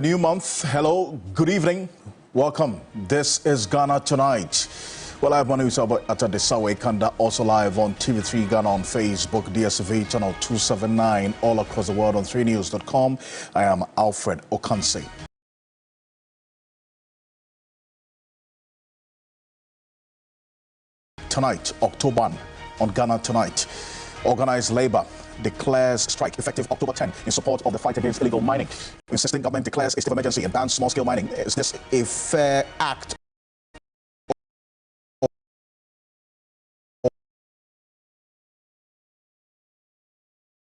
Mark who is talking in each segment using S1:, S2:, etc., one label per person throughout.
S1: New month. Hello, good evening, welcome. This is Ghana Tonight. Well, I have my news about the Sawe Kanda, also live on TV3 Ghana on Facebook, DSV channel 279, all across the world on 3news.com. I am Alfred Okanse. Tonight, October 1, on Ghana Tonight, organized labor declares strike effective October 10 in support of the fight against illegal mining. Insisting government declares a state of emergency and bans small-scale mining. Is this a fair act?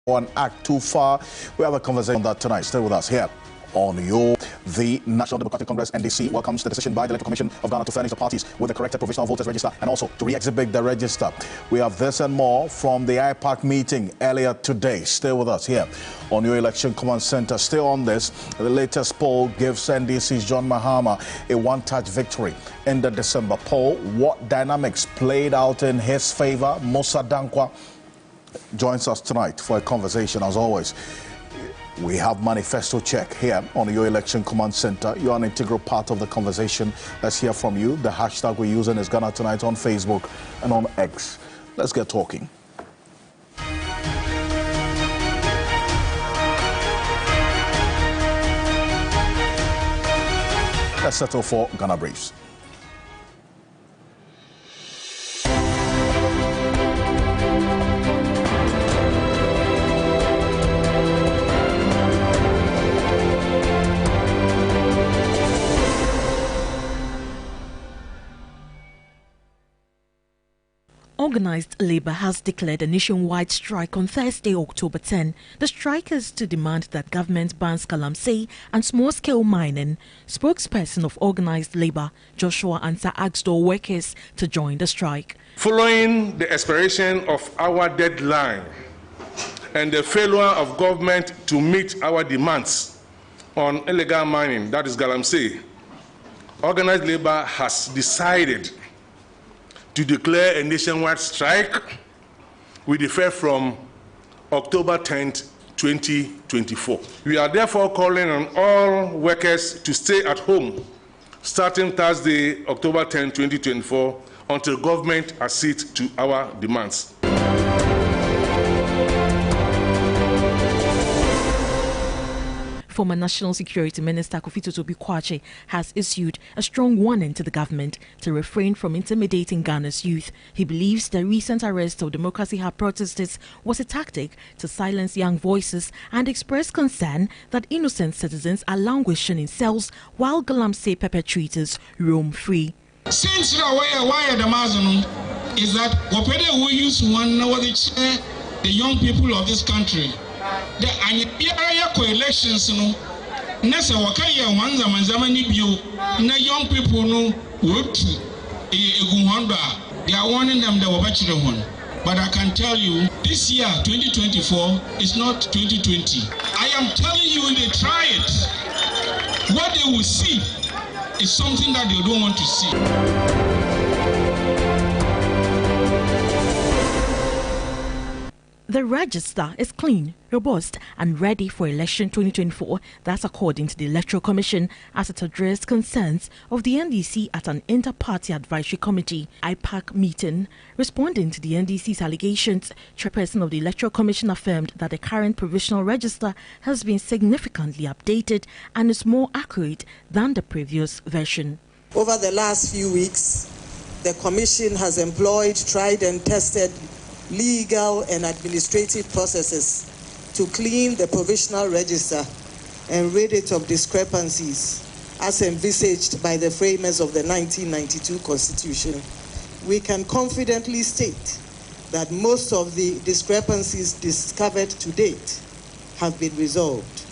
S1: Or an act too far? We have a conversation on that tonight. Stay with us here on the National Democratic Congress NDC welcomes the decision by the Electoral Commission of Ghana to furnish the parties with the corrected provisional voters register and also to re-exhibit the register. We have this and more from the IPAC meeting earlier today. Stay with us here on your Election Command Center. Stay on this. The latest poll gives NDC's John Mahama a one-touch victory in the December poll. What dynamics played out in his favor? Musa Dankwa joins us tonight for a conversation as always. We have Manifesto check here on your Election Command Center. You're an integral part of the conversation. Let's hear from you. The hashtag we're using is GhanaTonight on Facebook and on X. Let's get talking. Let's settle for Ghana Briefs.
S2: Organized Labour has declared a nationwide strike on Thursday, October 10. The strike is to demand that government bans Galamsey and small-scale mining. Spokesperson of Organized Labour, Joshua Ansah, asked all workers to join the strike.
S3: Following the expiration of our deadline and the failure of government to meet our demands on illegal mining, that is Galamsey, Organized Labour has decided to declare a nationwide strike with effect from October 10th, 2024. We are therefore calling on all workers to stay at home starting Thursday, October 10, 2024, until government accedes to our demands.
S2: Former National Security Minister Kofi Tobi has issued a strong warning to the government to refrain from intimidating Ghana's youth. He believes the recent arrest of Democracy Hub protesters was a tactic to silence young voices and express concern that innocent citizens are languishing in cells while Galamsey perpetrators roam free.
S4: Since the is that whatever we use one the young people of this country. The elections no nessa wakaya wanza manzamani bio na young people no wotu eguhonda. They are warning them that wabachire hon. But I can tell you, this year 2024 is not 2020. I am telling you, they try it. What they will see is something that they don't want to see.
S2: The register is clean, robust and ready for election 2024. That's according to the Electoral Commission as it addressed concerns of the NDC at an inter-party advisory committee IPAC meeting. Responding to the NDC's allegations, chairperson of the Electoral Commission affirmed that the current provisional register has been significantly updated and is more accurate than the previous version.
S5: Over the last few weeks, the Commission has employed tried and tested legal and administrative processes to clean the provisional register and rid it of discrepancies as envisaged by the framers of the 1992 Constitution. We can confidently state that most of the discrepancies discovered to date have been resolved.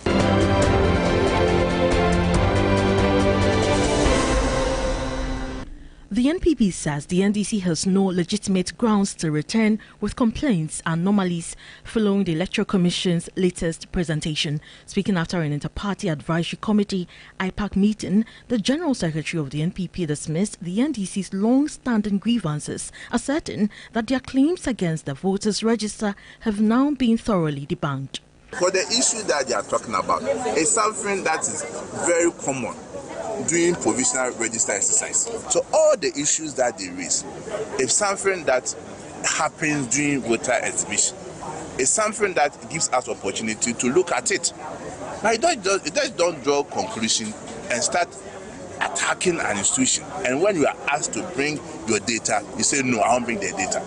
S2: The NPP says the NDC has no legitimate grounds to return with complaints and anomalies following the Electoral Commission's latest presentation. Speaking after an inter-party advisory committee IPAC meeting, the General Secretary of the NPP dismissed the NDC's long-standing grievances, asserting that their claims against the voters' register have now been thoroughly debunked.
S6: For the issue that they are talking about, is something that is very common during provisional register exercise. So all the issues that they raise is something that happens during voter exhibition. It's something that gives us opportunity to look at it. Now, you just don't draw conclusion and start attacking an institution. And when you are asked to bring your data, you say, no, I won't bring the data.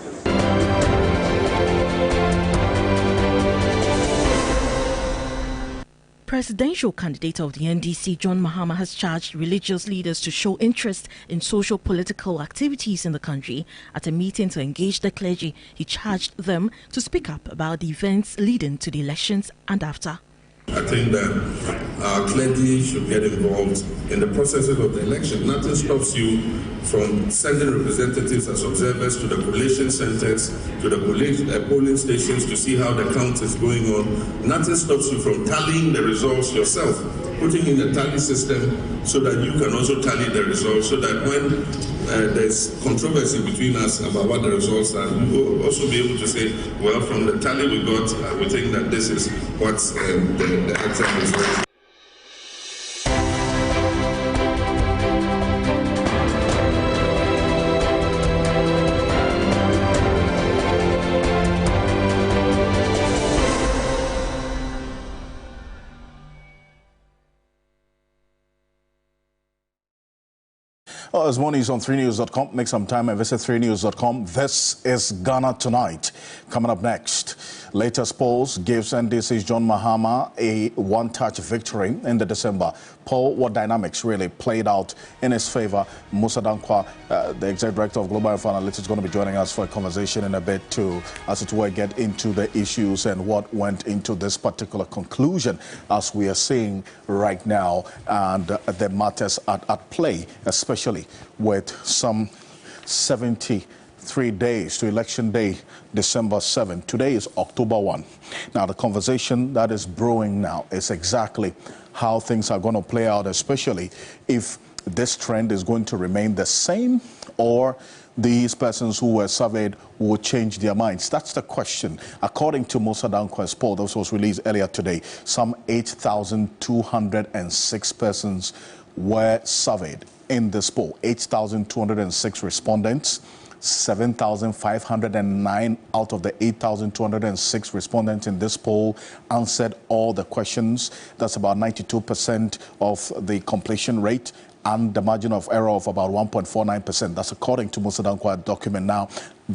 S2: Presidential candidate of the NDC, John Mahama, has charged religious leaders to show interest in social political activities in the country. At a meeting to engage the clergy, he charged them to speak up about the events leading to the elections and after.
S7: I think that our clergy should get involved in the processes of the election. Nothing stops you from sending representatives as observers to the collation centers, to the polling stations to see how the count is going on. Nothing stops you from tallying the results yourself, putting in a tally system so that you can also tally the results, so that when there's controversy between us about what the results are, we will also be able to say, well, from the tally we got, we think that this is what's the exact result.
S1: Well, as more news on 3news.com, make some time and visit 3news.com. This is Ghana Tonight. Coming up next, latest polls gives NDC's John Mahama a one-touch victory in the December poll. What dynamics really played out in his favor? Musa Dankwa, the Executive Director of Global Info Analytics, is going to be joining us for a conversation in a bit to, as it were, get into the issues and what went into this particular conclusion as we are seeing right now, and the matters at play, especially with some 73 days to election day, December 7. Today is October 1. Now, the conversation that is brewing now is exactly how things are going to play out, especially if this trend is going to remain the same or these persons who were surveyed will change their minds. That's the question. According to Musa Dankwa's poll, that was released earlier today, some 8,206 persons were surveyed in this poll. 8,206 respondents. 7,509 out of the 8,206 respondents in this poll answered all the questions. That's about 92% of the completion rate and the margin of error of about 1.49%. That's according to Musa Dankwa's document. Now,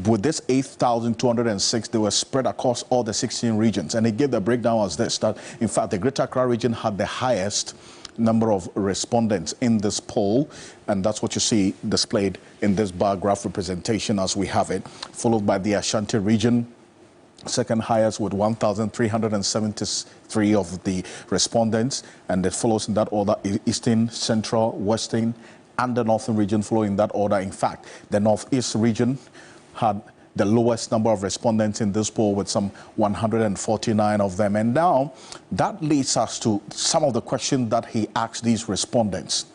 S1: with this 8,206, they were spread across all the 16 regions. And he gave the breakdown as this, that in fact, the Greater Accra region had the highest number of respondents in this poll, and that's what you see displayed in this bar graph representation as we have it, followed by the Ashanti region, second highest with 1,373 of the respondents, and it follows in that order Eastern, Central, Western, and the Northern region follow in that order. In fact, the Northeast region had the lowest number of respondents in this poll with some 149 of them. And now that leads us to some of the questions that he asked these respondents.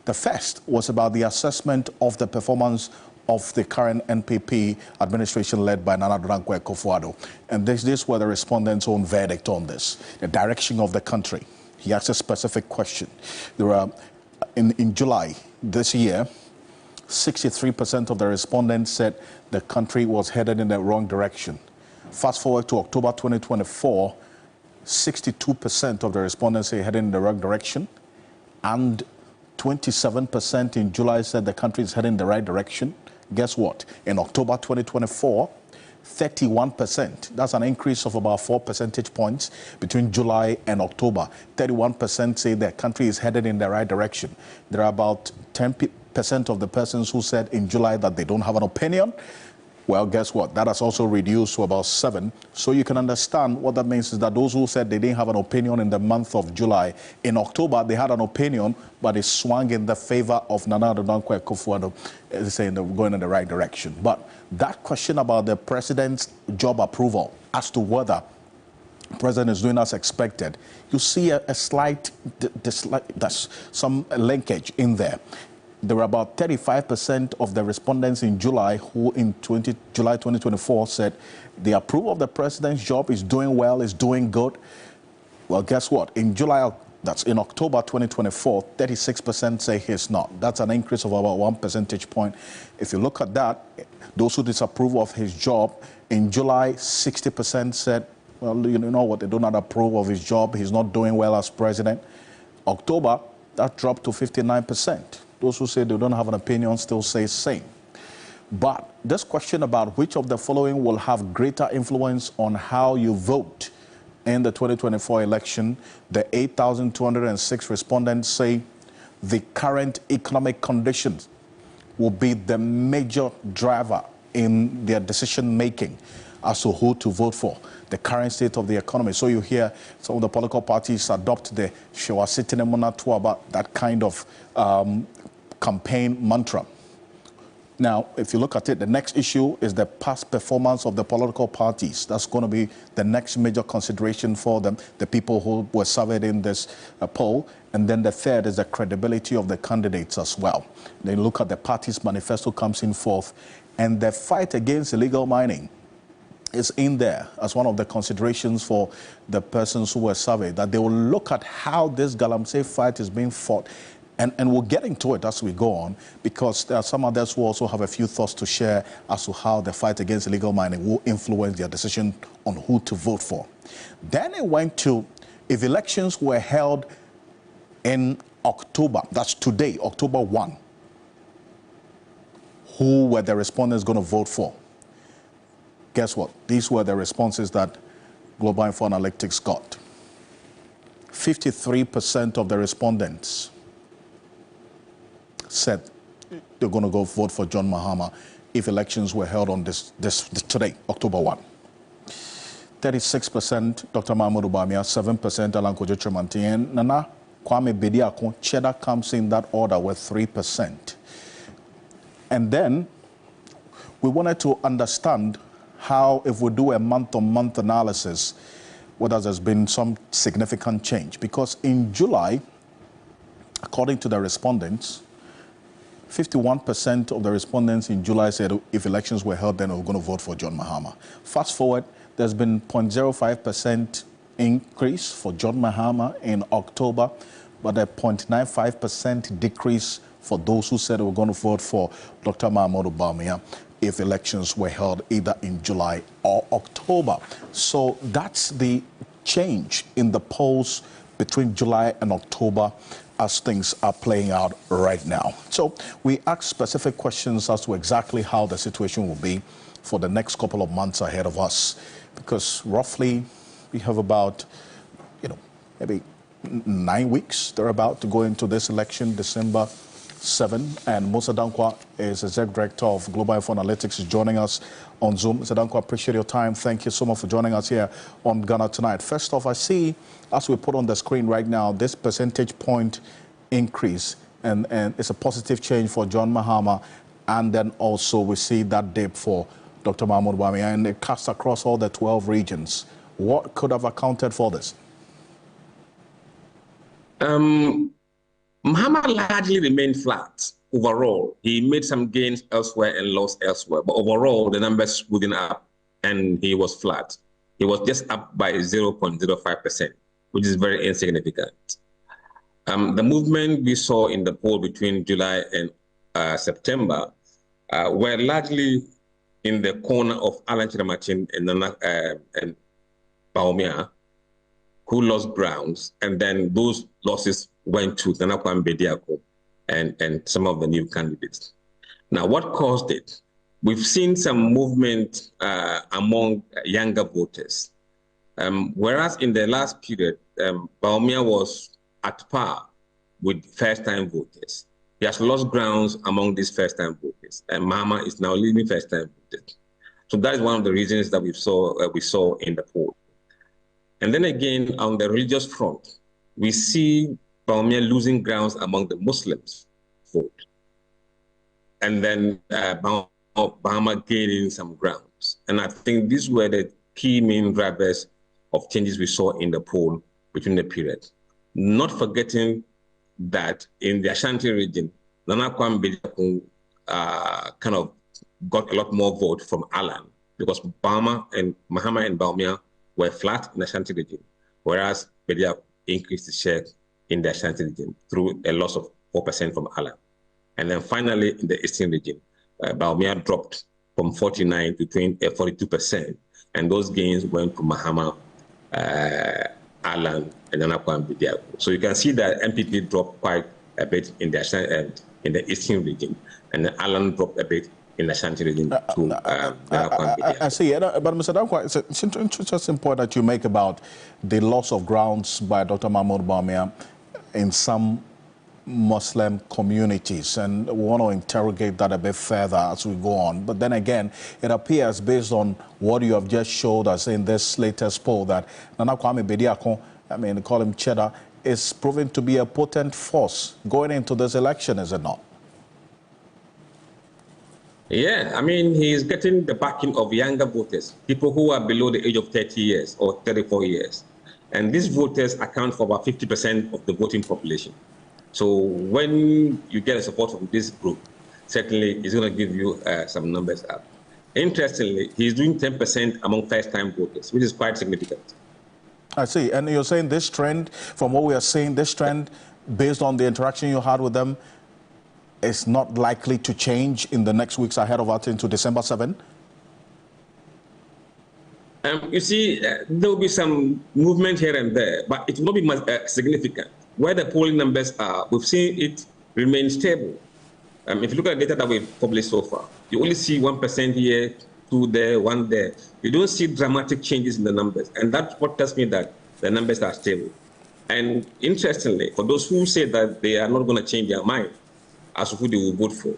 S1: The first was about the assessment of the performance of the current NPP administration led by Nana Addo Dankwa Akufo-Addo. And this were the respondents' own verdict on this, the direction of the country. He asked a specific question. There are, in July this year, 63% of the respondents said the country was headed in the wrong direction. Fast forward to October 2024, 62% of the respondents say heading in the wrong direction, and 27% in July said the country is heading in the right direction. Guess what? In October 2024, 31%, that's an increase of about 4 percentage points between July and October. 31% say the country is headed in the right direction. There are about 10% of the persons who said in July that they don't have an opinion. Well, guess what? That has also reduced to about 7. So you can understand what that means is that those who said they didn't have an opinion in the month of July, in October they had an opinion, but it swung in the favor of Nana Addo Dankwa Akufo-Addo, saying they're going in the right direction. But that question about the president's job approval as to whether the president is doing as expected, you see a slight, there's some linkage in there. there were about 35% of the respondents in July who in July 2024 said the approval of the president's job is doing well, is doing good. Well, guess what? In July, that's in October 2024, 36% say he's not. That's an increase of about 1 percentage point. If you look at that, those who disapprove of his job, in July, 60% said, well, you know what, they do not approve of his job. He's not doing well as president. October, that dropped to 59%. Those who say they don't have an opinion still say same. But this question about which of the following will have greater influence on how you vote in the 2024 election, the 8,206 respondents say the current economic conditions will be the major driver in their decision-making as to who to vote for, the current state of the economy. So you hear some of the political parties adopt the Shewa Sitinemuna Tuaba, that kind of campaign mantra. Now, if you look at it, the next issue is the past performance of the political parties. That's going to be the next major consideration for them, the people who were surveyed in this poll. And then the third is the credibility of the candidates as well. They look at the party's manifesto comes in fourth, and the fight against illegal mining is in there as one of the considerations for the persons who were surveyed, that they will look at how this Galamsey fight is being fought. And we'll get into it as we go on, because there are some others who also have a few thoughts to share as to how the fight against illegal mining will influence their decision on who to vote for. Then it went to, if elections were held in October, that's today, October 1, who were the respondents going to vote for? Guess what? These were the responses that Global Info Analytics got. 53% of the respondents said they're going to go vote for John Mahama if elections were held on this today, October 1. 36% Dr. Mahmoud Bawumia, 7% Alan Kojo Tremantian, Nana Kwame Bediako, Cheddar comes in that order with 3%. And then we wanted to understand how, if we do a month-on-month analysis, whether there's been some significant change. Because in July, according to the respondents, 51% of the respondents in July said if elections were held, then we're going to vote for John Mahama. Fast forward, there's been 0.05% increase for John Mahama in October, but a 0.95% decrease for those who said they were going to vote for Dr. Mahmoud Bawumia if elections were held either in July or October. So that's the change in the polls between July and October as things are playing out right now. So we asked specific questions as to exactly how the situation will be for the next couple of months ahead of us, because roughly we have about, maybe 9 weeks, they're about to go into this election, December 7, and Musa Dankwa is Executive Director of Global Info Analytics, is joining us on Zoom. Mr. Dankwa, appreciate your time. Thank you so much for joining us here on Ghana Tonight. First off, I see, as we put on the screen right now, this percentage point increase, and it's a positive change for John Mahama, and then also we see that dip for Dr. Mahmoud Bawumia, and it cuts across all the 12 regions. What could have accounted for this?
S8: Mahama largely remained flat overall. He made some gains elsewhere and lost elsewhere, but overall the numbers wouldn't up and he was flat. He was just up by 0.05%, which is very insignificant. The movement we saw in the poll between July and September were largely in the corner of Alan Chiramachin and Bawumia, who lost grounds, and then those losses went to Nana Kwame Bediako and some of the new candidates. Now, what caused it? We've seen some movement among younger voters. Whereas in the last period, Bawumia was at par with first-time voters. He has lost grounds among these first-time voters, and Mahama is now leading first-time voters. So that is one of the reasons that we saw in the poll. And then again, on the religious front, we see Bawumia losing grounds among the Muslims vote. And then Bahama gaining some grounds. And I think these were the key main drivers of changes we saw in the poll between the periods. Not forgetting that in the Ashanti region, Nana Kwame kind of got a lot more vote from Alan because Mahama and Bawumia were flat in the Ashanti region, whereas Bedia increased the share in the Ashanti region through a loss of 4% from Alan. And then finally, in the Eastern region, Bawumia dropped from 49 to 42%, and those gains went to Mahama, Alan, and Nana Kwame Bediako. So you can see that MPP dropped quite a bit in the Eastern region, and then Alan dropped a bit in the Ashanti region to
S1: I see, but Mr. Dankwa, it's an interesting point that you make about the loss of grounds by Dr. Mahmoud Bawumia in some Muslim communities, and we want to interrogate that a bit further as we go on. But then again, it appears, based on what you have just showed us in this latest poll, that Nana Kwame Bediako, I mean, call him Cheddar, is proving to be a potent force going into this election, is it not?
S8: Yeah, I mean, he's getting the backing of younger voters, people who are below the age of 30 years or 34 years. And these voters account for about 50% of the voting population. So when you get a support from this group, certainly it's going to give you some numbers up. Interestingly, he's doing 10% among first-time voters, which is quite significant.
S1: I see. And you're saying this trend, from what we are seeing, this trend, based on the interaction you had with them, is not likely to change in the next weeks ahead of us into December 7?
S8: You see, there will be some movement here and there, but it will not be much, significant. Where the polling numbers are, we've seen it remain stable. If you look at the data that we've published so far, you only see 1% here, 2 there, 1 there. You don't see dramatic changes in the numbers. And that's what tells me that the numbers are stable. And interestingly, for those who say that they are not going to change their mind as to who they will vote for,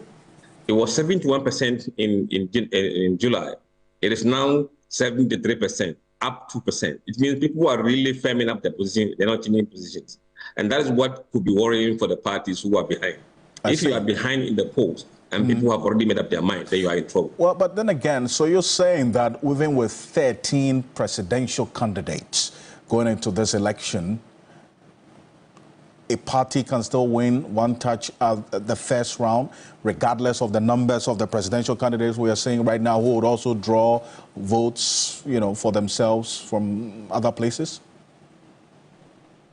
S8: it was 71% in July. It is now 73%, up 2%. It means people are really firming up their position. They're not changing positions. And that is what could be worrying for the parties who are behind. If you are behind in the polls and people have already made up their mind, then you are in trouble.
S1: Well, but then again, so you're saying that even with 13 presidential candidates going into this election, a party can still win one touch at the first round, regardless of the numbers of the presidential candidates we are seeing right now, who would also draw votes, you know, for themselves from other places?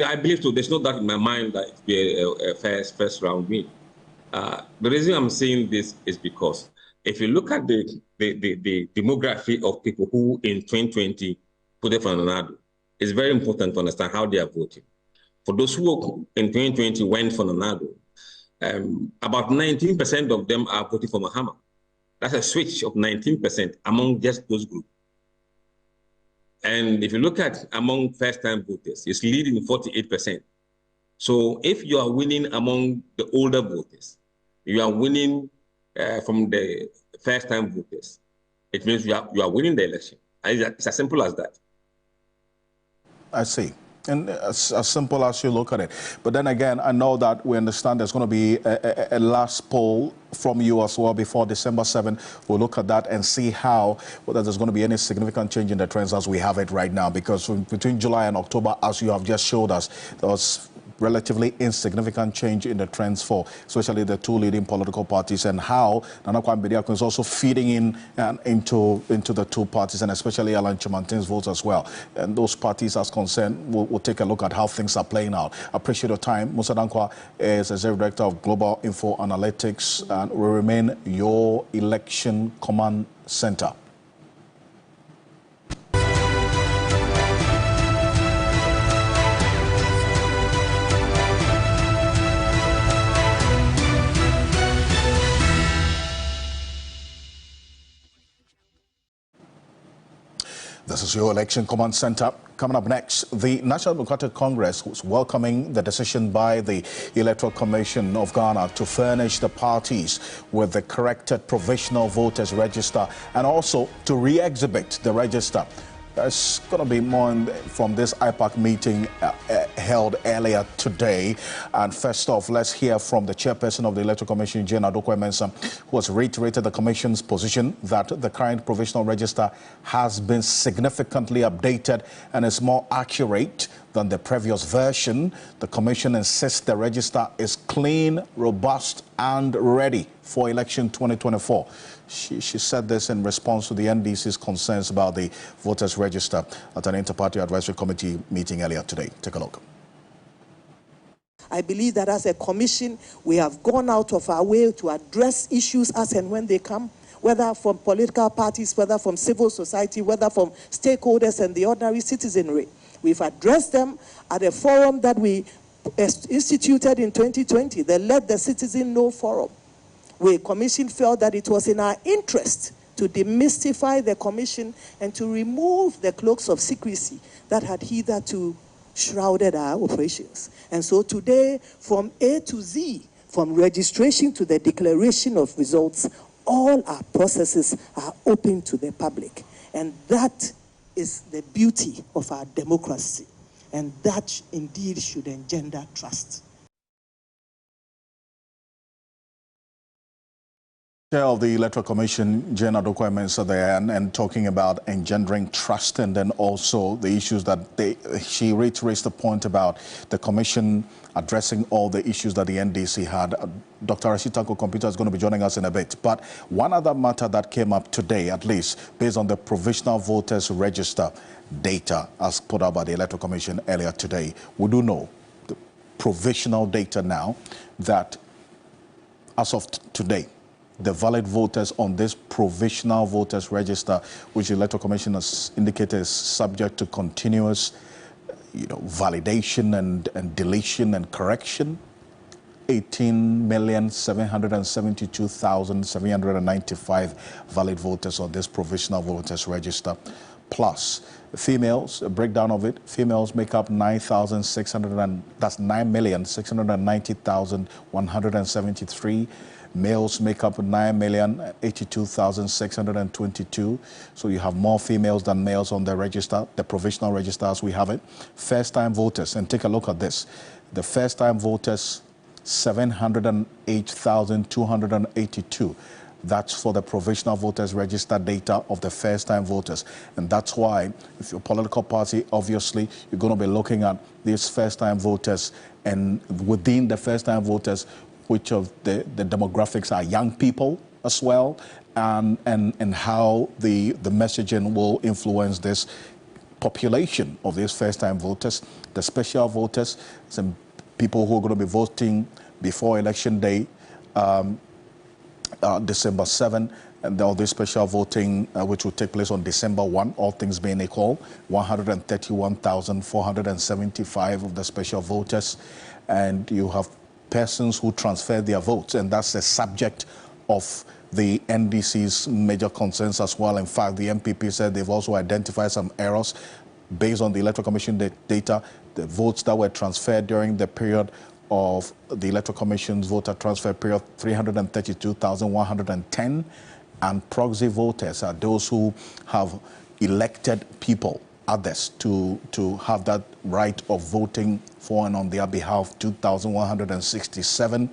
S8: I believe so. There's no doubt in my mind that it will be a first round win. The reason I'm saying this is because if you look at the demography of people who in 2020 voted for Nana, it's very important to understand how they are voting. For those who in 2020 went for Nana, about 19% of them are voting for Mahama. That's a switch of 19% among just those groups. And if you look at among first-time voters, it's leading 48%. So if you are winning among the older voters, you are winning from the first-time voters, it means you are winning the election. It's as simple as that.
S1: I see. And as simple as you look at it. But then again, I know that we understand there's going to be a last poll from you as well before December 7. We'll look at that and see whether there's going to be any significant change in the trends as we have it right now. Because between July and October, as you have just showed us, there was relatively insignificant change in the trends for especially the two leading political parties, and how Nana Kwame Bediako is also feeding in into the two parties, and especially Alan Chimantin's votes as well. And those parties as concerned, we'll take a look at how things are playing out. I appreciate your time. Musa Dankwa is Executive Director of Global Info Analytics and will remain your Election Command Center. This is your Election Command Center. Coming up next, the National Democratic Congress was welcoming the decision by the Electoral Commission of Ghana to furnish the parties with the corrected provisional voters register and also to re-exhibit the register. There's going to be more from this IPAC meeting held earlier today. And first off, let's hear from the chairperson of the Electoral Commission, Jane Adokwe-Mensah, who has reiterated the Commission's position that the current provisional register has been significantly updated and is more accurate than than the previous version. The Commission insists the register is clean, robust, and ready for election 2024. She said this in response to the NDC's concerns about the voters register at an inter-party advisory committee meeting earlier today. Take a look.
S5: I believe that as a commission, we have gone out of our way to address issues as and when they come, whether from political parties, whether from civil society, whether from stakeholders and the ordinary citizenry. We've addressed them at a forum that we instituted in 2020, the Let the Citizen Know Forum. The commission felt that it was in our interest to demystify the commission and to remove the cloaks of secrecy that had hitherto shrouded our operations. And so today, from A to Z, from registration to the declaration of results, all our processes are open to the public. And that is the beauty of our democracy. And that indeed should engender trust.
S1: Chair of the Electoral Commission, Jane Adokwa there, and talking about engendering trust, and then also the issues that she reiterates the point about the Commission addressing all the issues that the NDC had. Dr. Rashitanko Computer is going to be joining us in a bit. But one other matter that came up today, at least, based on the provisional voters register data as put out by the Electoral Commission earlier today, we do know the provisional data now that as of today, the valid voters on this provisional voters register, which the Electoral Commission has indicated is subject to continuous, validation and deletion and correction, 18,772,795 valid voters on this provisional voters register. Plus, females, a breakdown of it, females make up 9,600, that's 9,690,173. Males make up 9,082,622. So you have more females than males on the register, the provisional register as we have it. First-time voters, and take a look at this. The first-time voters, 708,282. That's for the provisional voters register data of the first-time voters. And that's why, if you're a political party, obviously, you're going to be looking at these first-time voters, and within the first-time voters, which of the demographics are young people as well, and how the messaging will influence this population of these first-time voters, the special voters, some people who are going to be voting before election day, December 7, and all this special voting, which will take place on December 1, all things being equal, 131,475 of the special voters, and you have persons who transfer their votes, and that's the subject of the NDC's major concerns as well. In fact, the MPP said they've also identified some errors based on the Electoral Commission data. The votes that were transferred during the period of the Electoral Commission's voter transfer period, 332,110, and proxy voters are those who have elected people, others, to have that right of voting for and on their behalf, 2,167.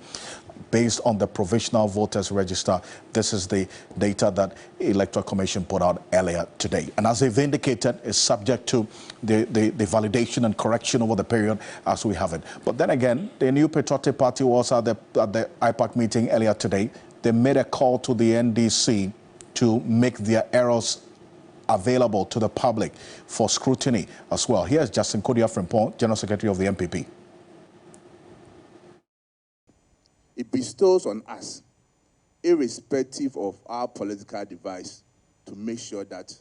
S1: Based on the provisional voters register, this is the data that Electoral Commission put out earlier today. And as they've indicated, it's subject to the validation and correction over the period as we have it. But then again, the New Patriotic Party was at the IPAC meeting earlier today. They made a call to the NDC to make their errors available to the public for scrutiny as well. Here's Justin Kodia Frimpong, General Secretary of the MPP.
S6: It bestows on us, irrespective of our political device, to make sure that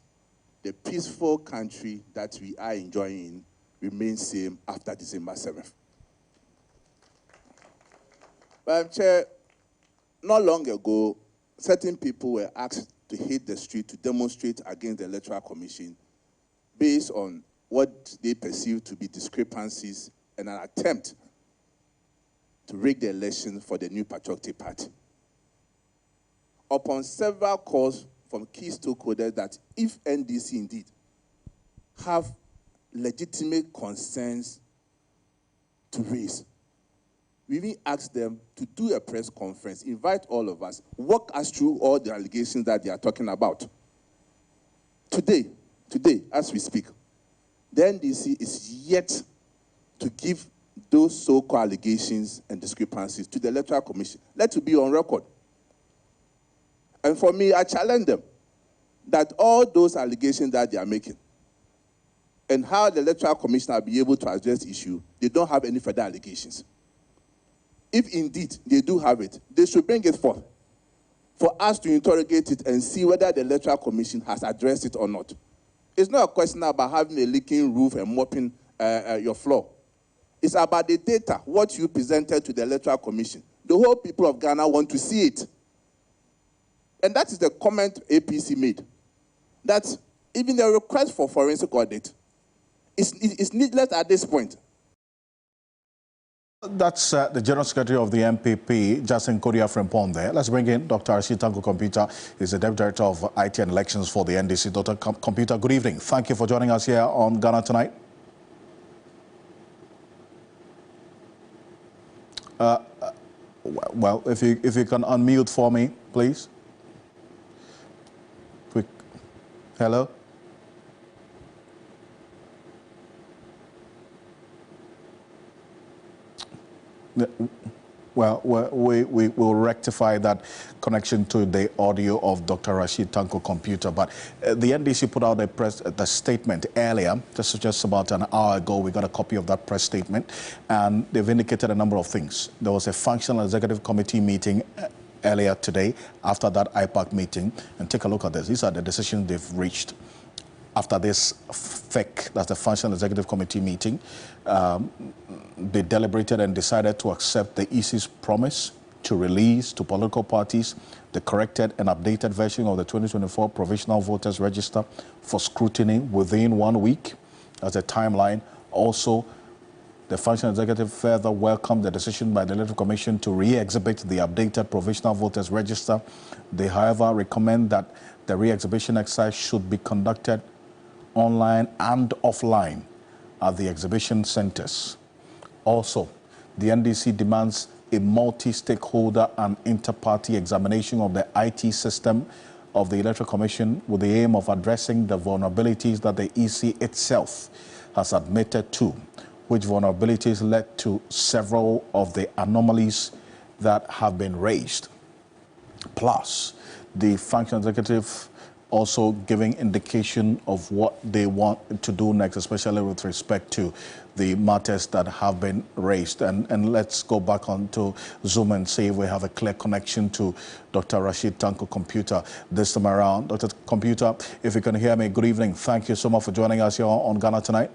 S6: the peaceful country that we are enjoying remains same after December 7th. But Chair, not long ago, certain people were asked to hit the street to demonstrate against the Electoral Commission based on what they perceive to be discrepancies and an attempt to rig the election for the New Patriotic Party. Upon several calls from key stakeholders that if NDC indeed have legitimate concerns to raise, we even asked them to do a press conference, invite all of us, walk us through all the allegations that they are talking about. Today, as we speak, the NDC is yet to give those so-called allegations and discrepancies to the Electoral Commission. Let it be on record. And for me, I challenge them that all those allegations that they are making and how the Electoral Commission will be able to address the issue, they don't have any further allegations. If indeed they do have it, they should bring it forth for us to interrogate it and see whether the Electoral Commission has addressed it or not. It's not a question about having a leaking roof and mopping your floor. It's about the data, what you presented to the Electoral Commission. The whole people of Ghana want to see it. And that is the comment APC made, that even the request for forensic audit is needless at this point.
S1: That's the General Secretary of the MPP, Justin Kodia Frimpong there. Let's bring in Dr. Rashid Tanko Computer. He's the Deputy Director of IT and Elections for the NDC. Dr. Computer, good evening. Thank you for joining us here on Ghana Tonight. Well, if you can unmute for me, please. Quick. Hello. Well, we will rectify that connection to the audio of Dr. Rashid Tanko Computer. But the NDC put out the statement earlier, just about an hour ago. We got a copy of that press statement, and they've indicated a number of things. There was a functional executive committee meeting earlier today after that IPAC meeting. And take a look at this. These are the decisions they've reached after this FEC, that's the functional executive committee meeting. They deliberated and decided to accept the EC's promise to release to political parties the corrected and updated version of the 2024 Provisional Voters Register for scrutiny within 1 week as a timeline. Also, the functional executive further welcomed the decision by the Electoral Commission to re-exhibit the updated Provisional Voters Register. They, however, recommend that the re-exhibition exercise should be conducted online and offline at the exhibition centers. Also, the NDC demands a multi-stakeholder and inter-party examination of the IT system of the Electoral Commission with the aim of addressing the vulnerabilities that the EC itself has admitted to, which vulnerabilities led to several of the anomalies that have been raised. Plus, the functional executive also giving indication of what they want to do next, especially with respect to the matters that have been raised. And let's go back on to Zoom and see if we have a clear connection to Dr. Rashid Tanko Computer this time around. Dr. Computer, if you can hear me, good evening. Thank you so much for joining us here on Ghana Tonight.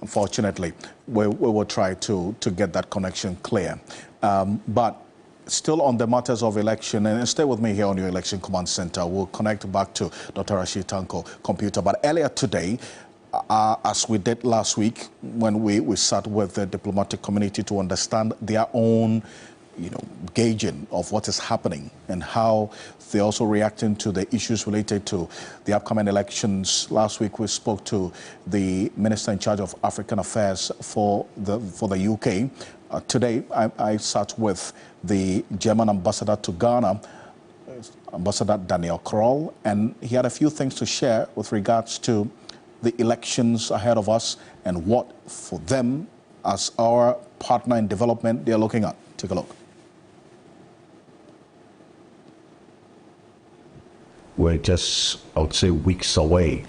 S1: Unfortunately, we will try to get that connection clear. But still on the matters of election, and stay with me here on your Election Command Center. We'll connect back to Dr. Rashid Tanko Computer. But earlier today, as we did last week, when we sat with the diplomatic community to understand their own gauging of what is happening and how they're also reacting to the issues related to the upcoming elections. Last week, we spoke to the Minister in charge of African Affairs for the UK. Today, I sat with the German ambassador to Ghana, Ambassador Daniel Kroll, and he had a few things to share with regards to the elections ahead of us and what, for them, as our partner in development, they're looking at. Take a look.
S9: We're just, I would say, weeks away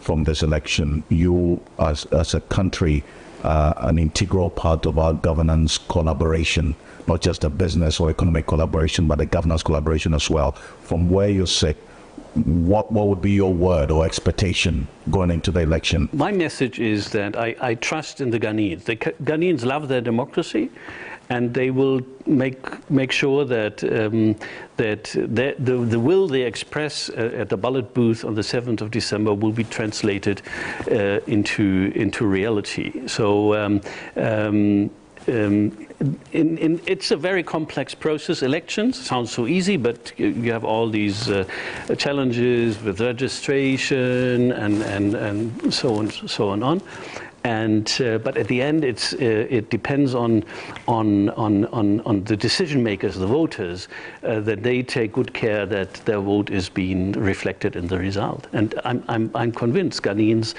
S9: from this election. You, as a country, an integral part of our governance collaboration, not just a business or economic collaboration, but a governance collaboration as well. From where you sit, what would be your word or expectation going into the election?
S10: My message is that I trust in the Ghanaians. The Ghanaians love their democracy, and they will make sure that the will they express at the ballot booth on the 7th of December will be translated into reality. So it's a very complex process. Elections sounds so easy, but you have all these challenges with registration and so on. But at the end, it depends on the decision makers, the voters, that they take good care that their vote is being reflected in the result. And I'm convinced Ghanaians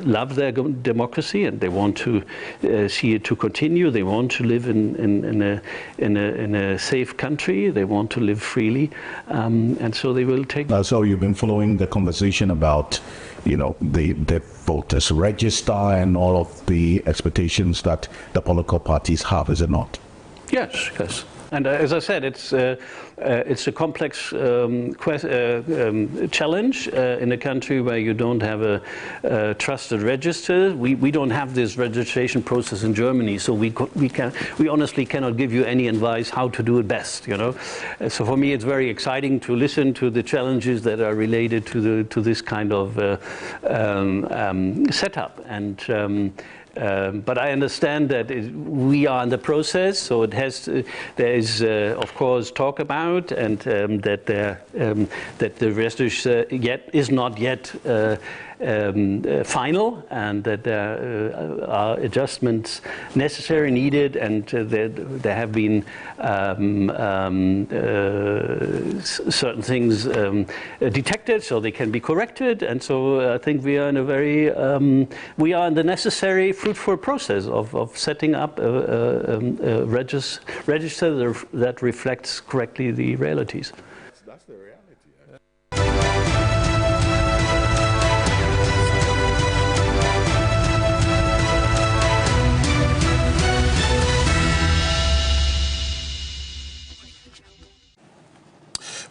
S10: love their democracy, and they want to see it to continue. They want to live in a safe country. They want to live freely, and so they will take.
S9: So you've been following the conversation about, the voters register and all of the expectations that the political parties have, is it not?
S10: Yes, yes. And as I said, it's a complex challenge in a country where you don't have a trusted register. We don't have this registration process in Germany, so we honestly cannot give you any advice how to do it best. So for me, it's very exciting to listen to the challenges that are related to this kind of setup. And but I understand that we are in the process, so there is of course talk about, and that the register is not yet final, and that there are adjustments necessary, needed, and there have been certain things detected, so they can be corrected. And so I think we are in the necessary fruitful process of setting up a register that reflects correctly the realities.
S3: That's the reality.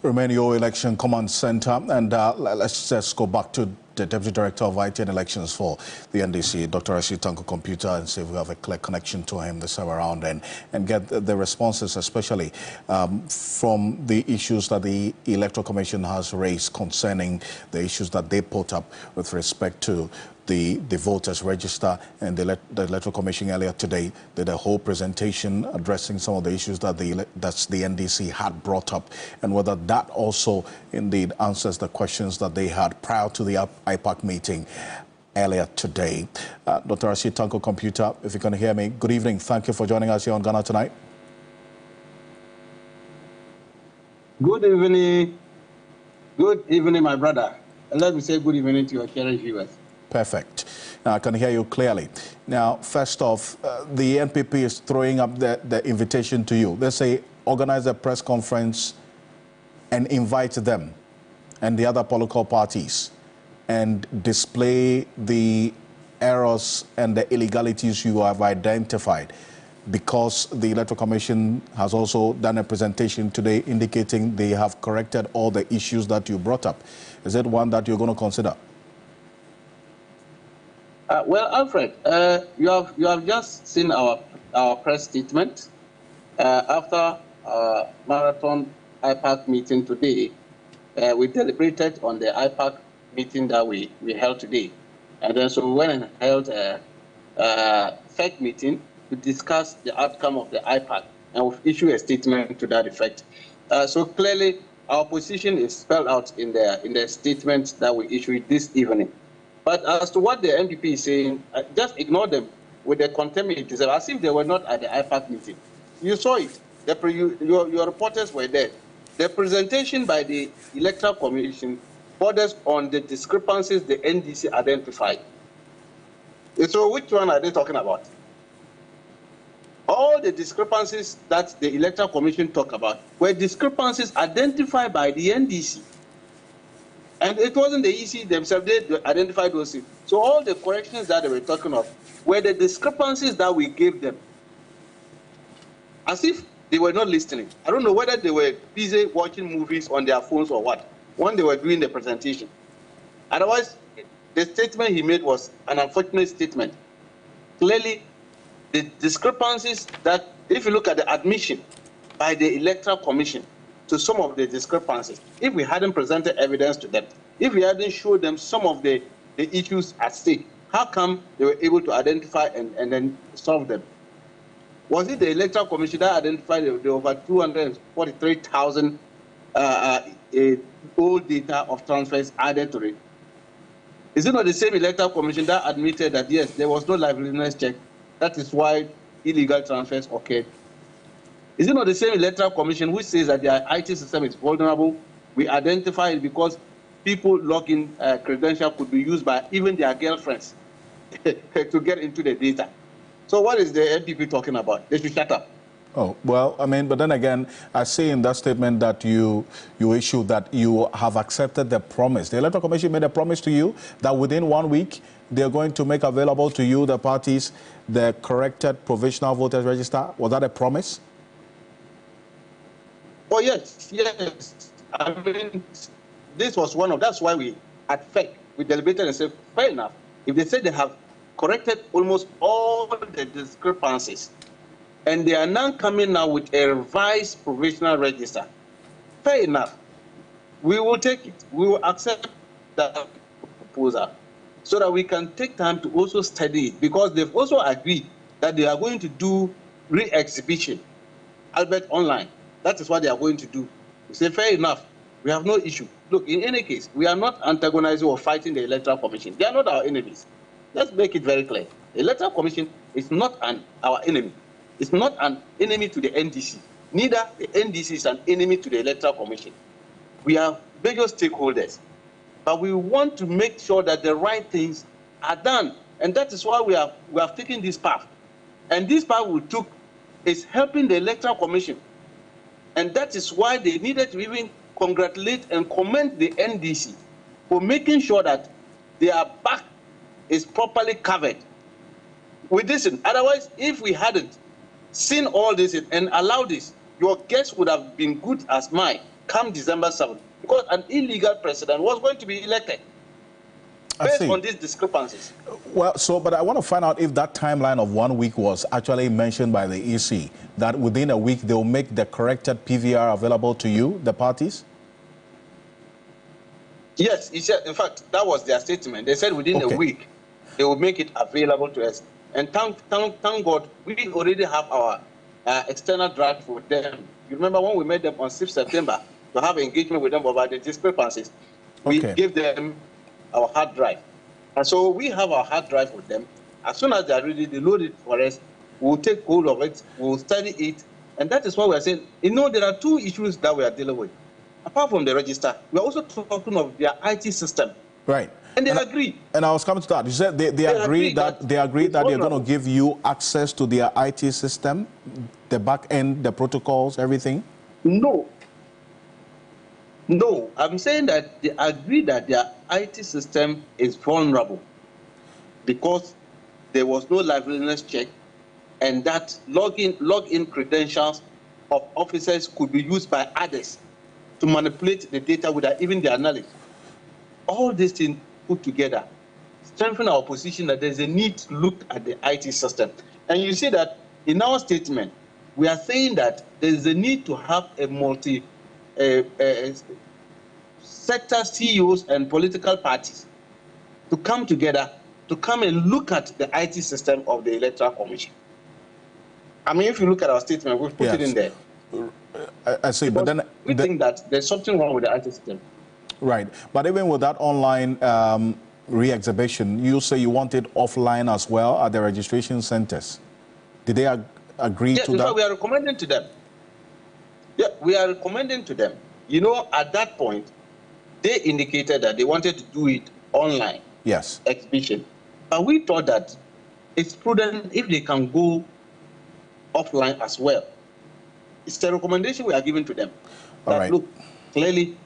S1: Romania Election Command Center, and let's just go back to the Deputy Director of IT and Elections for the NDC, Dr. Rashid Tanko Computer, and see if we have a clear connection to him this time around, and get the responses, especially from the issues that the Electoral Commission has raised concerning the issues that they put up with respect to the voters register. And the Electoral Commission earlier today did a whole presentation addressing some of the issues that the NDC had brought up, and whether that also indeed answers the questions that they had prior to the IPAC meeting earlier today. Dr. Rashid Tanko Computer, if you can hear me, good evening. Thank you for joining us here on Ghana Tonight.
S11: Good evening. Good evening, my brother. And let me say good evening to your cherished viewers.
S1: Perfect. Now, I can hear you clearly. Now, first off, the NPP is throwing up the invitation to you. They say organize a press conference and invite them and the other political parties and display the errors and the illegalities you have identified, because the Electoral Commission has also done a presentation today indicating they have corrected all the issues that you brought up. Is it one that you're going to consider?
S11: Well, Alfred, you have just seen our press statement. After our marathon IPAC meeting today, we deliberated on the IPAC meeting that we held today. And then so we went and held a FEC meeting to discuss the outcome of the IPAC, and we've issued a statement to that effect. So clearly, our position is spelled out in the statement that we issued this evening. But as to what the NPP is saying, just ignore them with the contempt, as if they were not at the IPAC meeting. You saw it. Your reporters were there. The presentation by the Electoral Commission borders on the discrepancies the NDC identified. So which one are they talking about? All the discrepancies that the Electoral Commission talked about were discrepancies identified by the NDC. And it wasn't the EC themselves, they identified those things. So all the corrections that they were talking of were the discrepancies that we gave them. As if they were not listening. I don't know whether they were busy watching movies on their phones or what, when they were doing the presentation. Otherwise, the statement he made was an unfortunate statement. Clearly, the discrepancies that, if you look at the admission by the Electoral Commission to some of the discrepancies, if we hadn't presented evidence to them, if we hadn't showed them some of the issues at stake, how come they were able to identify and then solve them? Was it the Electoral Commission that identified the over 243,000 old data of transfers added to it? Is it not the same Electoral Commission that admitted that, yes, there was no liveliness check? That is why illegal transfers occurred. Is it not the same Electoral Commission which says that their IT system is vulnerable? We identify it because people login credential could be used by even their girlfriends to get into the data. So what is the NPP talking about? They should shut up.
S1: Oh, well, I mean, but then again, I see in that statement that you issued that you have accepted the promise. The Electoral Commission made a promise to you that within 1 week, they're going to make available to you, the parties, the corrected provisional voters register. Was that a promise?
S11: Oh, yes, yes. I mean, this was one of, that's why we, at FEC, we deliberated and said, fair enough. If they said they have corrected almost all the discrepancies, and they are now coming now with a revised provisional register, fair enough. We will take it. We will accept that proposal so that we can take time to also study it, because they've also agreed that they are going to do re-exhibition, Albert Online. That is what they are going to do. We say, fair enough. We have no issue. Look, in any case, we are not antagonizing or fighting the Electoral Commission. They are not our enemies. Let's make it very clear. The Electoral Commission is not our enemy. It's not an enemy to the NDC. Neither the NDC is an enemy to the Electoral Commission. We are major stakeholders, but we want to make sure that the right things are done, and that is why we have taken this path. And this path we took is helping the Electoral Commission, and that is why they needed to even congratulate and commend the NDC for making sure that their back is properly covered with this. Otherwise, if we hadn't seen all this and allowed this, your guess would have been good as mine come December 7th, because an illegal president was going to be elected based on these discrepancies.
S1: Well, but I want to find out if that timeline of 1 week was actually mentioned by the EC, that within a week they'll make the corrected PVR available to you, the parties?
S11: Yes, he said, in fact, that was their statement. They said within a week they will make it available to us. And thank God, we already have our external draft for them. You remember when we made them on 6th September to have engagement with them about the discrepancies? We gave them our hard drive. And so we have our hard drive with them. As soon as they are ready, they load it for us. We'll take hold of it. We'll study it. And that is why we are saying, there are two issues that we are dealing with. Apart from the register, we are also talking of their IT system.
S1: Right.
S11: And they agree.
S1: And I was coming to that. You said they agreed that they're going to give you access to their IT system, the back end, the protocols, everything?
S11: No. No. I'm saying that they agree that their IT system is vulnerable because there was no liveliness check, and that login credentials of officers could be used by others to manipulate the data without even their knowledge. All these things put together strengthen our position that there's a need to look at the IT system. And you see that in our statement, we are saying that there's a need to have a sector CEOs and political parties to come together to come and look at the IT system of the Electoral Commission. I mean, if you look at our statement, we've put it in there.
S1: I see, but then
S11: we think that there's something wrong with the IT system.
S1: Right, but even with that online re-exhibition, you say you want it offline as well at the registration centers. Did they agree to that?
S11: Yeah, we are recommending to them. Yeah, we are recommending to them. At that point, they indicated that they wanted to do it online.
S1: Yes.
S11: Exhibition. But we thought that it's prudent if they can go offline as well. It's the recommendation we are giving to them.
S1: All right.
S11: Look, clearly,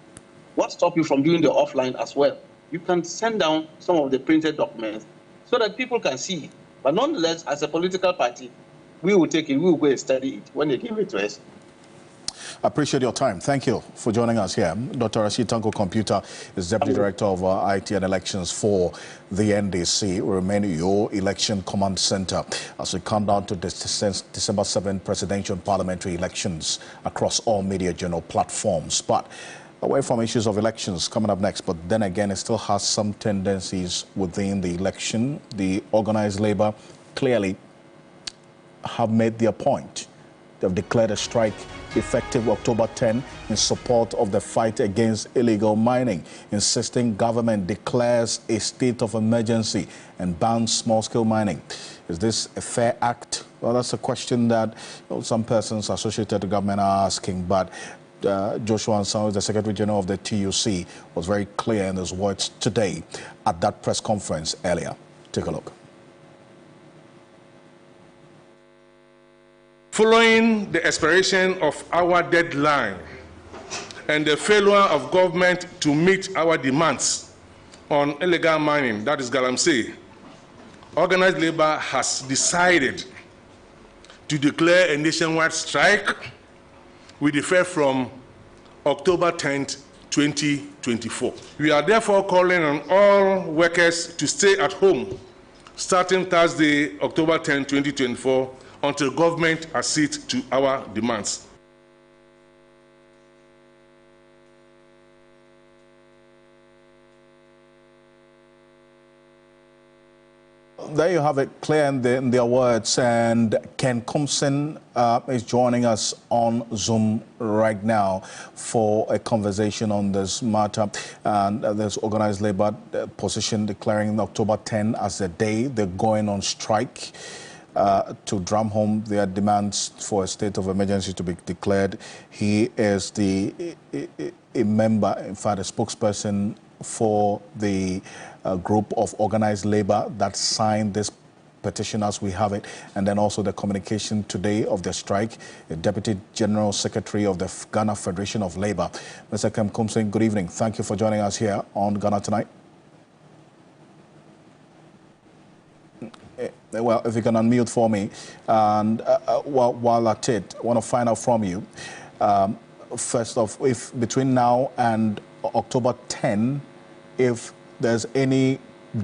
S11: what stops you from doing the offline as well? You can send down some of the printed documents so that people can see it. But nonetheless, as a political party, we will take it, we will go and study it when they give it to us.
S1: I appreciate your time. Thank you for joining us here. Dr. Rashid Tanko Computer is Deputy Director of IT and Elections for the NDC. We remain your election command center as we count down to December 7 presidential and parliamentary elections across all media journal platforms. But away from issues of elections coming up next, but then again, it still has some tendencies within the election. The organized labor clearly have made their point They have declared a strike effective October 10 in support of the fight against illegal mining, insisting government declares a state of emergency and bans small-scale mining. Is this a fair act? Well, that's a question that some persons associated to government are asking, but Joshua Ansah, the Secretary General of the TUC, was very clear in his words today at that press conference earlier. Take a look.
S3: Following the expiration of our deadline and the failure of government to meet our demands on illegal mining, that is Galamsey, organized labor has decided to declare a nationwide strike with effect from October 10th, 2024. We are therefore calling on all workers to stay at home starting Thursday, October 10, 2024, until government accedes to our demands.
S1: There you have it, clear in their words, and Ken Kumsin is joining us on Zoom right now for a conversation on this matter. And there's organized labor position declaring October 10 as the day they're going on strike to drum home their demands for a state of emergency to be declared. He is a member, in fact, a spokesperson for the group of organized labor that signed this petition as we have it, and then also the communication today of the strike, the Deputy General Secretary of the Ghana Federation of Labor. Mr. Ken Kumsin, good evening. Thank you for joining us here on Ghana Tonight. Well, if you can unmute for me, and while at it, I want to find out from you, first off, if between now and October 10, if there's any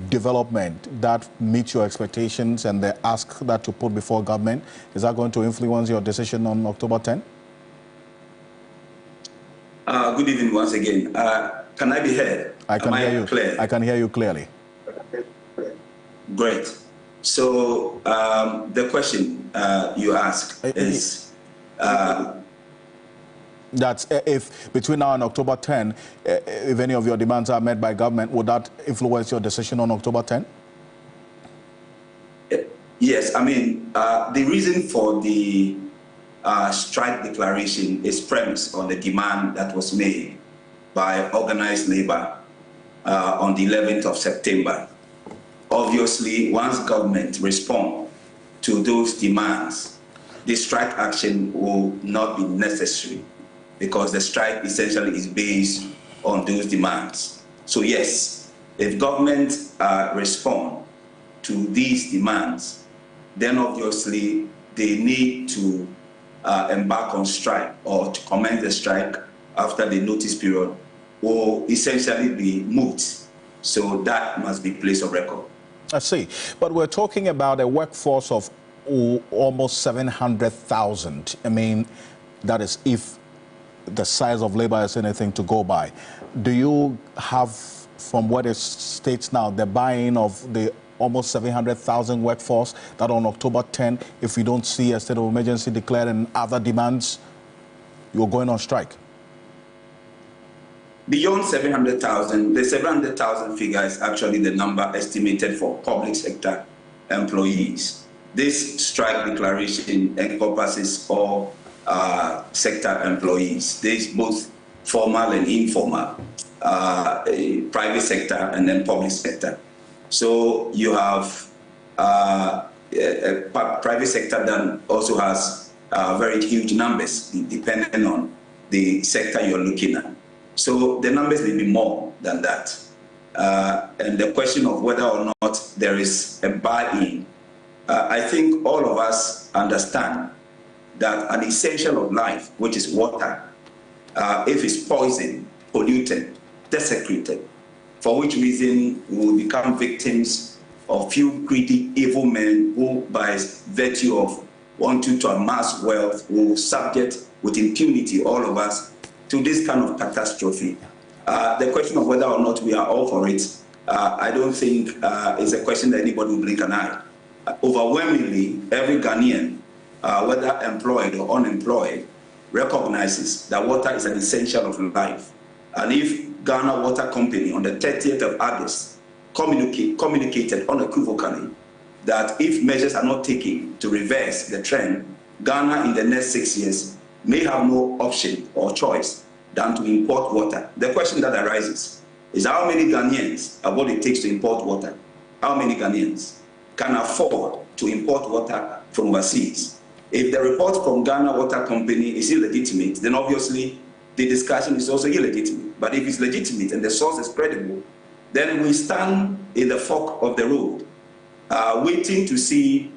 S1: development that meets your expectations and they ask that to put before government, is that going to influence your decision on October 10?
S12: Good evening once again. Can I be heard?
S1: I can hear you.
S12: Clear?
S1: I can hear you clearly.
S12: Great. So the question you ask is...
S1: That's if between now and October 10, if any of your demands are met by government, would that influence your decision on October 10?
S12: Yes, I mean, the reason for the strike declaration is premised on the demand that was made by organized labor on the 11th of September. Obviously, once government responds to those demands, the strike action will not be necessary, because the strike essentially is based on those demands. So yes, if government respond to these demands, then obviously they need to embark on strike, or to commence the strike after the notice period will essentially be moot. So that must be placed on record.
S1: I see. But we're talking about a workforce of almost 700,000. I mean, that is if the size of labor is anything to go by. Do you have, from what it states now, the buy-in of the almost 700,000 workforce that on October 10, if we don't see a state of emergency declared and other demands, you're going on strike?
S12: Beyond 700,000, the 700,000 figure is actually the number estimated for public sector employees. This strike declaration encompasses all sector employees. There's both formal and informal, private sector and then public sector. So you have a private sector that also has very huge numbers depending on the sector you're looking at. So the numbers may be more than that. And the question of whether or not there is a buy-in, I think all of us understand that an essential of life, which is water, if it's poisoned, polluted, desecrated, for which reason we will become victims of few greedy, evil men who, by virtue of wanting to amass wealth, will subject with impunity all of us to this kind of catastrophe. The question of whether or not we are all for it, I don't think is a question that anybody will blink an eye. Overwhelmingly, every Ghanaian whether employed or unemployed, recognizes that water is an essential of life. And if Ghana Water Company on the 30th of August communicated unequivocally that if measures are not taken to reverse the trend, Ghana in the next 6 years may have no option or choice than to import water. The question that arises is how many Ghanaians have what it takes to import water? How many Ghanaians can afford to import water from overseas? If the report from Ghana Water Company is illegitimate, then obviously the discussion is also illegitimate. But if it's legitimate and the source is credible, then we stand in the fork of the road, waiting to see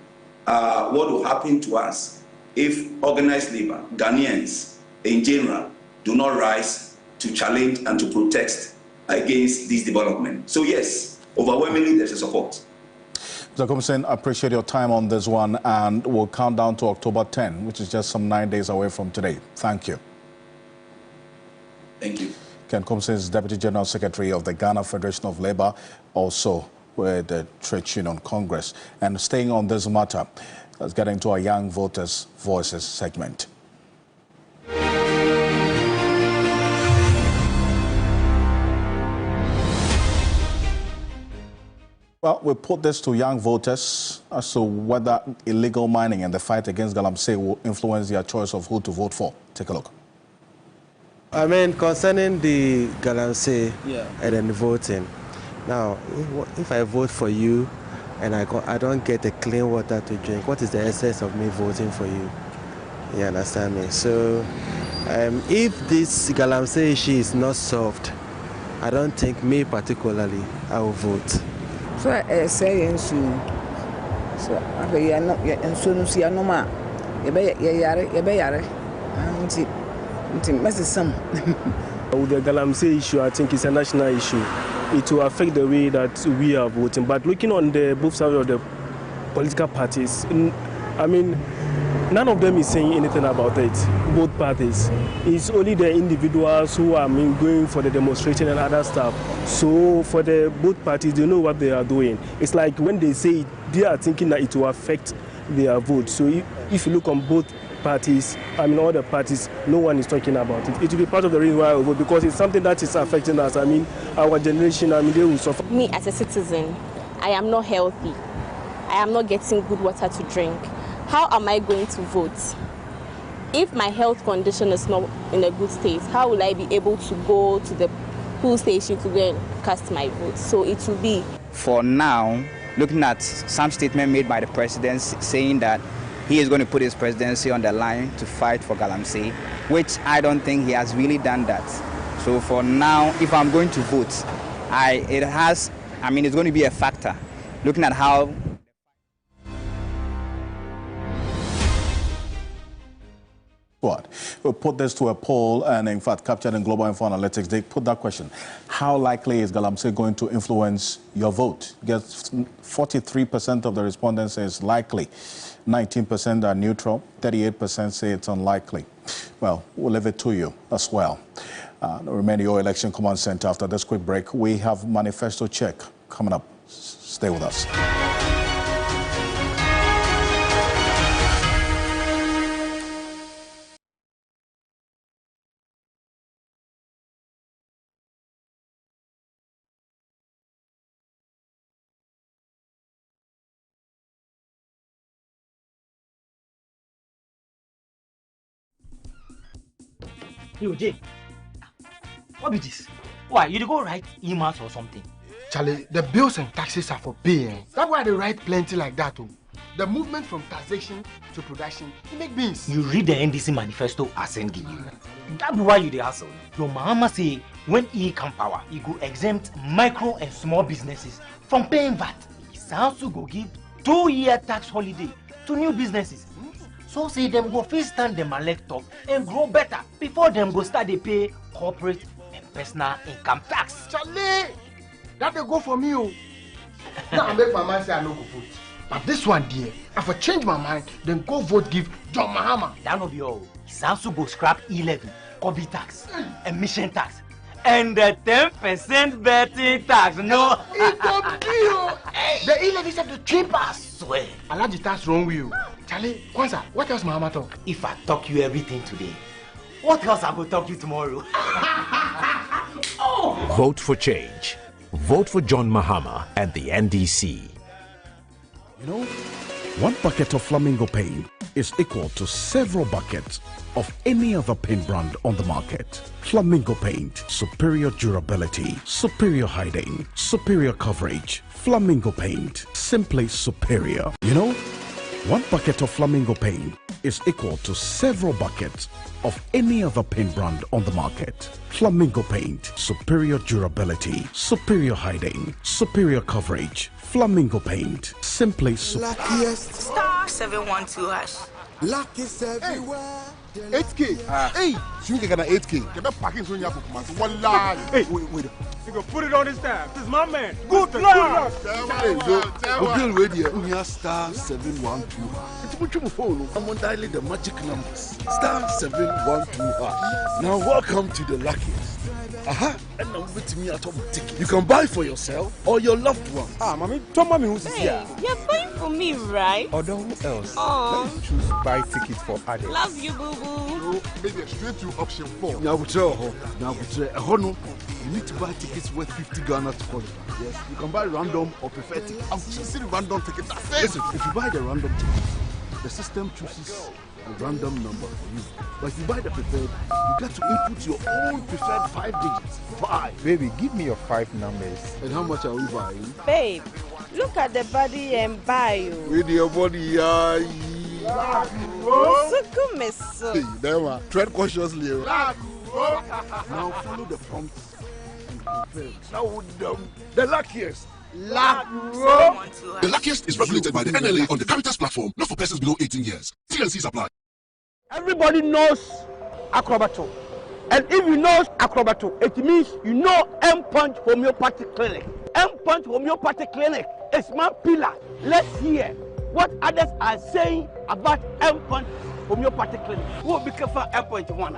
S12: what will happen to us if organized labor, Ghanaians in general, do not rise to challenge and to protest against this development. So yes, overwhelmingly there's a support.
S1: Mr. Commission, I appreciate your time on this one, and we'll count down to October 10, which is just some 9 days away from today. Thank you.
S12: Thank you.
S1: Ken Commission is Deputy General Secretary of the Ghana Federation of Labour, also with the Trade Union Congress. And staying on this matter, let's get into our Young Voters' Voices segment. Well, we put this to young voters as to whether illegal mining and the fight against Galamsey will influence their choice of who to vote for. Take a look.
S13: I mean, concerning the Galamsey and then voting. Now, if I vote for you and I don't get a clean water to drink, what is the essence of me voting for you? You understand me? So, if this Galamsey issue is not solved, I don't think me particularly, I will vote.
S14: So I say in soon. So I are not yet and soon see no ma. You be yare.
S15: With the Galamsey issue, I think it's a national issue. It will affect the way that we are voting. But looking on the both sides of the political parties, I mean, none of them is saying anything about it, both parties. It's only the individuals who are going for the demonstration and other stuff. So for the both parties, they know what they are doing. It's like when they say it, they are thinking that it will affect their vote. So if you look on both parties, I mean all the parties, no one is talking about it. It will be part of the reason why I vote, because it's something that is affecting us. I mean, our generation, I mean, they will suffer.
S16: Me as a citizen, I am not healthy. I am not getting good water to drink. How am I going to vote? If my health condition is not in a good state, how will I be able to go to the poll station to go and cast my vote? So it will be.
S17: For now, looking at some statement made by the president saying that he is going to put his presidency on the line to fight for Galamsey, which I don't think he has really done that. So for now, if I'm going to vote, it's going to be a factor. Looking at how
S1: We put this to a poll, and in fact, captured in Global Info Analytics, they put that question: how likely is Galamsey going to influence your vote? Guess 43% of the respondents say it's likely, 19% are neutral, 38% say it's unlikely. Well, we'll leave it to you as well. Remain your election command center. After this quick break, we have Manifesto check coming up. Stay with us.
S18: Yo, Jay, what be this? Why, you go write emails or something?
S19: Charlie, the bills and taxes are for paying. That's why they write plenty like that too. The movement from taxation to production, it make beans.
S18: You read the NDC manifesto I send you. That's why you the hustle. Your Mahama say when he come power, he go exempt micro and small businesses from paying VAT. He sounds to go give 2-year tax holiday to new businesses. So say them go first stand them elect up and grow better before them go start they pay corporate and personal income tax.
S19: Charlie, that they go for me. Now I make my mind say I no go vote. But this one dear, if I change my mind, then go vote give John Mahama.
S18: That no be all. Samsung go scrap e-levy, COVID tax, emission tax, and the 10% betting tax. No,
S19: it don't be. The e-levy said the cheapest. Swear. I like the tax wrong with you. Charlie, Kwanzaa, what else Mahama talk?
S18: If I talk you everything today, what else I will talk you tomorrow?
S20: Oh. Vote for change. Vote for John Mahama and the NDC.
S21: You know, 1 bucket of flamingo paint is equal to several buckets of any other paint brand on the market. Flamingo paint, superior durability, superior hiding, superior coverage. Flamingo paint, simply superior. You know, 1 bucket of flamingo paint is equal to several buckets of any other paint brand on the market. Flamingo paint, superior durability, superior hiding, superior coverage. Flamingo paint, simply
S22: luckiest star 712 hash. Luckiest everywhere.
S19: 8K. Hey, you can get an 8K. Get a packing so you have one line. Hey, wait.
S23: You can put it on his tab. This is my man.
S19: Good luck. Hey, so, ready. We are star 712. It's put your phone. I'm on dialing the magic numbers. Star 712. Now welcome to the luckiest. And now with me at ticket. You can buy for yourself or your loved one.
S23: Mommy, tell mommy who's here.
S22: You're buying for me, right?
S23: Or who else?
S22: Oh.
S23: Let me choose buy tickets for others.
S22: Love you, boo boo.
S19: No, maybe straight to option 4. Now we tell you need to buy tickets worth 50 Ghana to qualify. Yes, you can buy random or preferred tickets. I'm choosing random tickets. Listen, if you buy the random ticket, the system chooses a random number for you. But if you buy the preferred, you get to input your own preferred 5 digits. 5.
S23: Baby, give me your 5 numbers.
S19: And how much are we buying?
S22: Babe, look at the body and buy you.
S19: With your body,
S22: Hey,
S19: there, tread cautiously. Now follow the prompts and confirm. Now the luckiest.
S22: The
S24: luckiest is regulated by the NLA on the Caritas platform, not for persons below 18 years. TNCs apply.
S25: Everybody knows Acrobato. And if you know Acrobato, it means you know M-Punch Homeopathic Clinic. M-Punch Homeopathic Clinic is my pillar. Let's hear what others are saying about M-Punch Homeopathic Clinic. Who will be careful M-Punch one?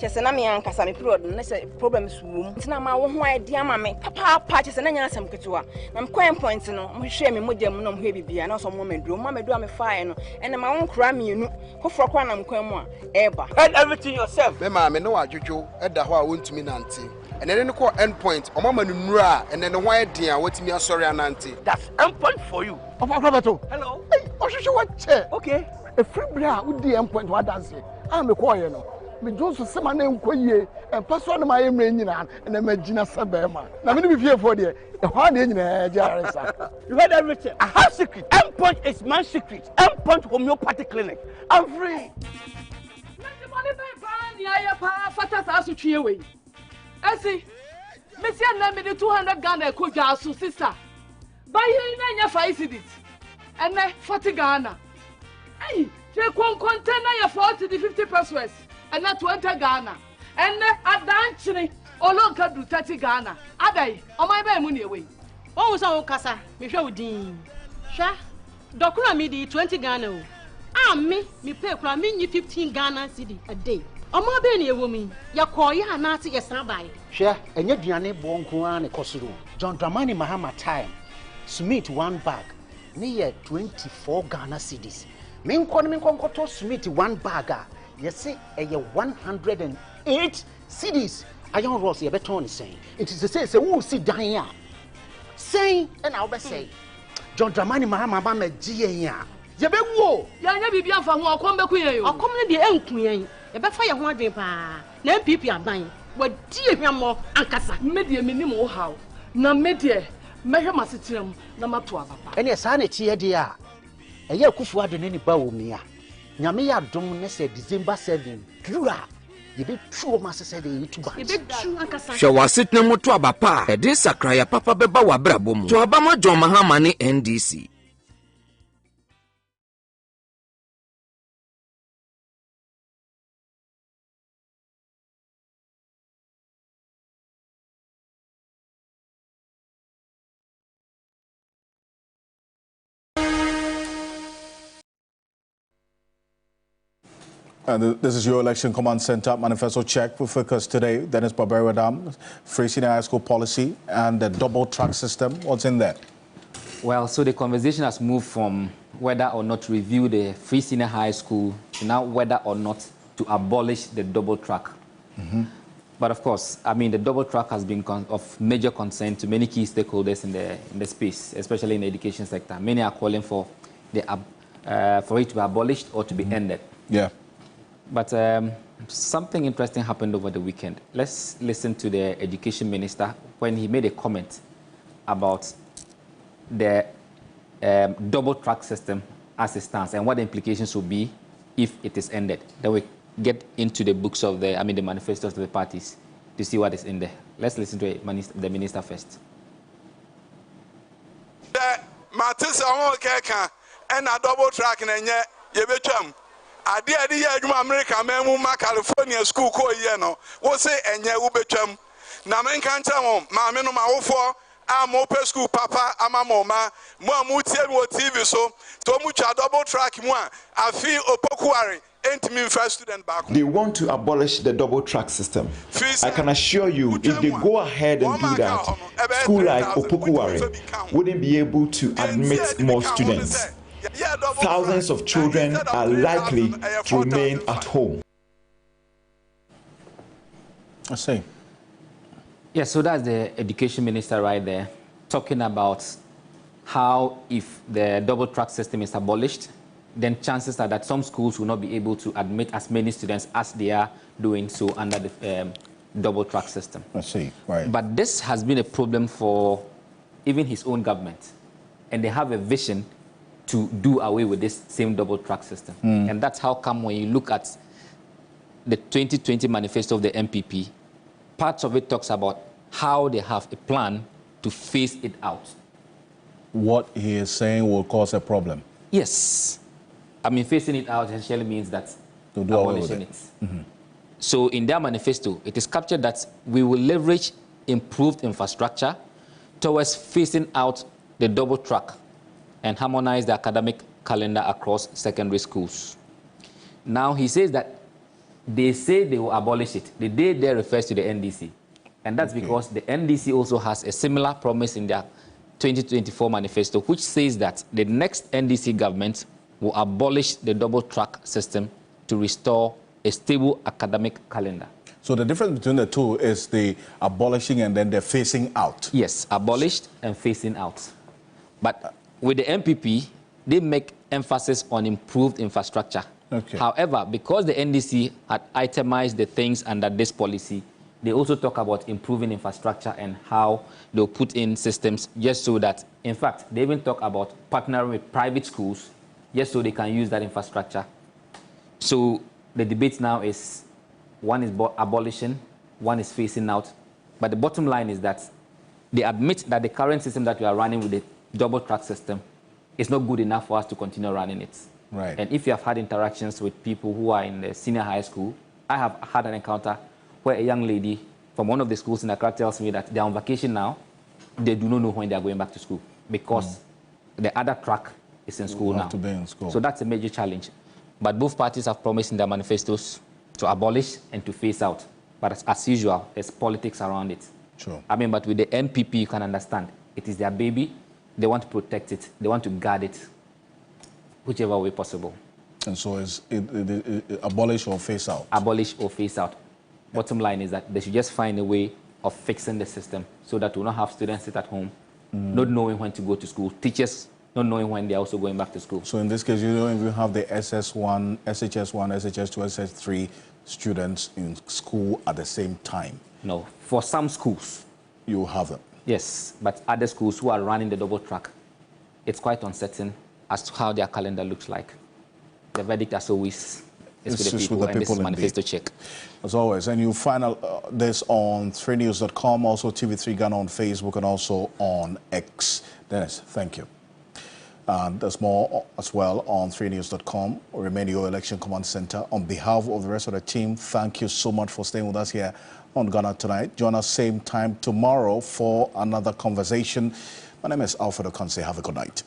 S22: Chesena me ankasa me period no say problems wom ntina ma wo ho idea ma me papa chesena nya asem ketewa na me coin point no mo hwe me modem no mo hwe bibia na so mo meduro me fire no ene ma won kra me enu kofro kwa na mkwan mu a eba
S25: and everything yourself
S19: me ma me no adwodwo eda ho a wontumi nante ene ne ko end point o mama nuru a ene ne ho idea watimi asori anante.
S25: That's end point for you. Ofakrabato hello hey ohwehwe what chair okay a free bra wo di end point wa dance am me call you no me Johnson sema na enkoyie empaso na my emre nyina na magina sebema na me no be fie for there e ho na nyina jaresa. You heard everything. I have secret. M-Punch is my secret. M-Punch Homeopathic Clinic. I'm free.
S26: Money by brand ya pa fata sa so twie we asi me sia na me 200 Ghana ko dwa so sister buy na nya 5 cedis and 40 Ghana ai je container ya 40 to 50 pesos and not 20 Ghana. And adanchiri olonka do 30 Ghana. Adai, o my be money away.
S27: Oh, so kasa, me hwe udin. Hwa, dokura me di 20 Ghana. Ah me pay kura me nyi 15 Ghana cedi a day. O ma be na ewo mi, ya koye anate ye san bai.
S28: Hwa, enye duane bo nko an ekosoro. John Dramani Mahama time. Smith 1 bag. Ne ye 24 Ghana cedis. Me nko to Smith 1 bag a you see, 108 cities. Iron Ross, you better on saying. It is to say, who see Diana? Saying, and I'll be saying, John Dramani Mahama Bama Gia. You be wo.
S26: Ya be bian fa ho akom be kuyen yo.
S27: Akom ne de enkuyen. You be fa ye ho adwen pa. Na MPP aban. Wa die hwemo ankasa.
S26: Me de menim wo haw. Na me de mehwe masetirem na mato ababa.
S28: Ene sa na tie de a. Eye akufu ade ne ni ba wo mi a. Nyame ya dom ne se December 7 dura ye be tuo ma se de YouTube
S27: ye be tu ankasa
S29: hwe wasit ne moto abapa e de sakra ya papa beba wa brabo mu to abama John Mahama ne NDC.
S1: And this is your Election Command Center Manifesto check. We focus today, Dennis Barbera Dam, free senior high school policy, and the double track system. What's in there?
S30: Well, so the conversation has moved from
S2: whether or not to review the free senior high school, to now whether or not to abolish the double track. But of course, I mean, the double track has been of major concern to many key stakeholders in the space, especially in the education sector. Many are calling for it to be abolished or to be ended.
S1: Yeah.
S2: But something interesting happened over the weekend. Let's listen to the education minister when he made a comment about the double track system as it stands and what the implications will be if it is ended. Then we get into the books of the manifestos of the parties to see what is in there. Let's listen to the minister first.
S4: Matisa keka and a double track and yebecham. Adi America memuma California school ko yeno. Wo say enye ubecham. Na men kan tell ma me no ma wo for am open school papa ama mama mo amutie mo TV so to mu cha double track mo a fi opokuare.
S5: They want to abolish the double track system. I can assure you, if they go ahead and do that, school like Opokuware wouldn't be able to admit more students. Thousands of children are likely to remain at home.
S1: I see.
S2: Yeah, so that's the education minister right there, talking about how if the double track system is abolished, then chances are that some schools will not be able to admit as many students as they are doing so under the double track system.
S1: I see, right.
S2: But this has been a problem for even his own government. And they have a vision to do away with this same double track system. And that's how come when you look at the 2020 manifesto of the MPP, parts of it talks about how they have a plan to phase it out.
S1: What he is saying will cause a problem.
S2: Yes. I mean, phasing it out essentially means that
S1: to do away with
S2: abolishing it. So in their manifesto, it is captured that we will leverage improved infrastructure towards phasing out the double track and harmonize the academic calendar across secondary schools. Now, he says that they say they will abolish it. The day there refers to the NDC. And that's because the NDC also has a similar promise in their 2024 manifesto, which says that the next NDC government will abolish the double track system to restore a stable academic calendar.
S1: So the difference between the two is the abolishing and then the phasing out.
S2: Yes, abolished and phasing out. But with the MPP, they make emphasis on improved infrastructure. However, because the NDC had itemized the things under this policy, they also talk about improving infrastructure and how they'll put in systems just so that, in fact, they even talk about partnering with private schools just so they can use that infrastructure. So the debate now is, one is abolition, one is phasing out. But the bottom line is that they admit that the current system that we are running with the double track system is not good enough for us to continue running it.
S1: Right.
S2: And if you have had interactions with people who are in the senior high school, I have had an encounter where a young lady from one of the schools in Accra tells me that they're on vacation now. They do not know when they're going back to school because the other track is in school now.
S1: To be in school.
S2: So that's a major challenge. But both parties have promised in their manifestos to abolish and to phase out. But as usual, there's politics around it.
S1: Sure.
S2: I mean, but with the MPP, you can understand. It is their baby. They want to protect it. They want to guard it, whichever way possible.
S1: And so it's abolish or phase out?
S2: Abolish or phase out. Bottom line is that they should just find a way of fixing the system so that we don't have students sit at home, not knowing when to go to school. Teachers not knowing when they're also going back to school.
S1: So in this case, you don't even have the SS1, SHS1, SHS2, SHS3 students in school at the same time?
S2: No. For some schools.
S1: You have them?
S2: Yes, but other schools who are running the double track, it's quite uncertain as to how their calendar looks like. The verdict, as always, is with the people, and this is Manifesto Check.
S1: As always, and you find this on 3news.com, also TV3 Ghana on Facebook, and also on X. Dennis, thank you. And there's more as well on 3news.com, Remedial Election Command Center. On behalf of the rest of the team, thank you so much for staying with us here on Ghana Tonight. Join us same time tomorrow for another conversation. My name is Alfred Okanse. Have a good night.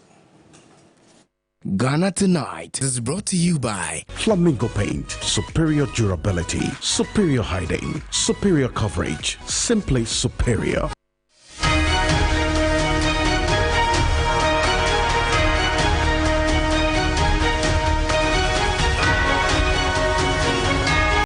S6: Ghana Tonight is brought to you by
S21: Flamingo Paint. Superior durability, superior hiding, superior coverage, simply superior.